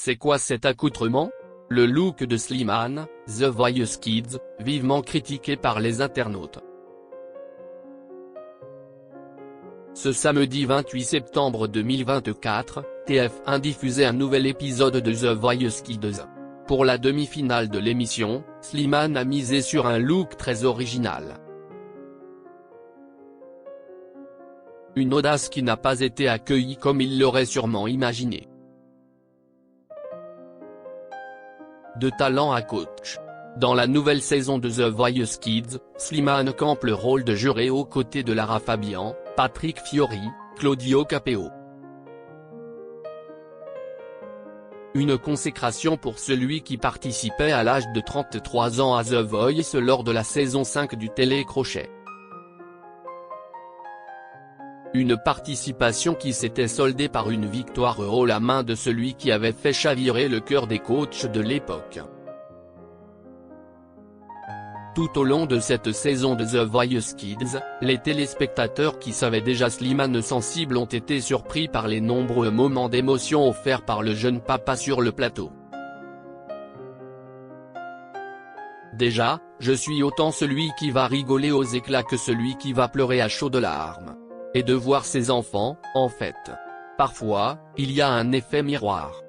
C'est quoi cet accoutrement? Le look de Slimane, The Voice Kids, vivement critiqué par les internautes. Ce samedi 28 septembre 2024, TF1 diffusait un nouvel épisode de The Voice Kids. Pour la demi-finale de l'émission, Slimane a misé sur un look très original. Une audace qui n'a pas été accueillie comme il l'aurait sûrement imaginé. De talent à coach. Dans la nouvelle saison de The Voice Kids, Slimane campe le rôle de juré aux côtés de Lara Fabian, Patrick Fiori, Claudio Capeo. Une consécration pour celui qui participait à l'âge de 33 ans à The Voice lors de la saison 5 du télécrochet. Une participation qui s'était soldée par une victoire haut la main de celui qui avait fait chavirer le cœur des coachs de l'époque. Tout au long de cette saison de The Voice Kids, les téléspectateurs qui savaient déjà Slimane sensible ont été surpris par les nombreux moments d'émotion offerts par le jeune papa sur le plateau. Déjà, je suis autant celui qui va rigoler aux éclats que celui qui va pleurer à chaudes larmes. Et de voir ses enfants, en fait. Parfois, il y a un effet miroir.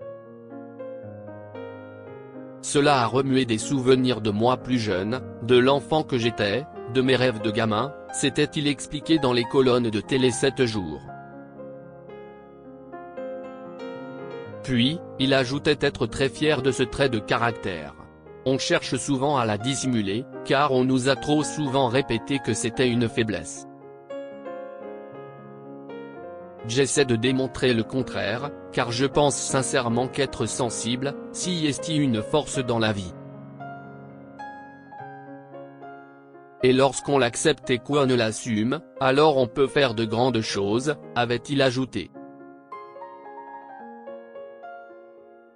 Cela a remué des souvenirs de moi plus jeune, de l'enfant que j'étais, de mes rêves de gamin, s'était-il expliqué dans les colonnes de Télé 7 jours. Puis, il ajoutait être très fier de ce trait de caractère. On cherche souvent à la dissimuler, car on nous a trop souvent répété que c'était une faiblesse. J'essaie de démontrer le contraire, car je pense sincèrement qu'être sensible, si est une force dans la vie. Et lorsqu'on l'accepte et qu'on l'assume, alors on peut faire de grandes choses, avait-il ajouté.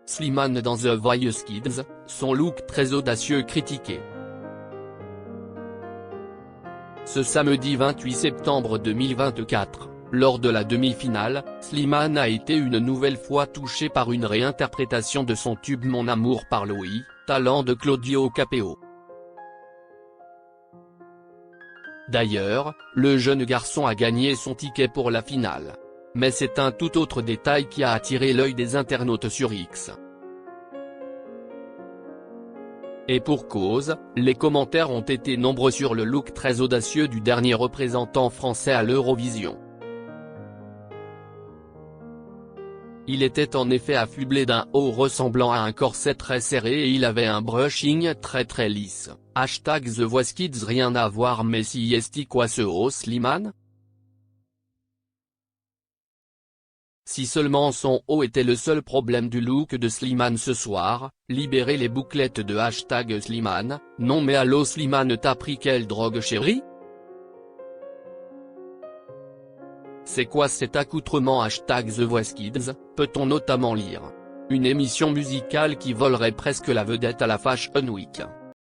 Slimane dans The Voice Kids, son look très audacieux critiqué. Ce samedi 28 septembre 2024. Lors de la demi-finale, Slimane a été une nouvelle fois touché par une réinterprétation de son tube Mon amour par Louis, talent de Claudio Capeo. D'ailleurs, le jeune garçon a gagné son ticket pour la finale. Mais c'est un tout autre détail qui a attiré l'œil des internautes sur X. Et pour cause, les commentaires ont été nombreux sur le look très audacieux du dernier représentant français à l'Eurovision. Il était en effet affublé d'un haut ressemblant à un corset très serré et il avait un brushing très lisse. #The Voice Kids rien à voir mais si est quoi ce haut Slimane? Si seulement son haut était le seul problème du look de Slimane ce soir, libérez les bouclettes de #Slimane, non mais allô Slimane t'as pris quelle drogue chérie? C'est quoi cet accoutrement #The Voice Kids, peut-on notamment lire. Une émission musicale qui volerait presque la vedette à la Fashion Week.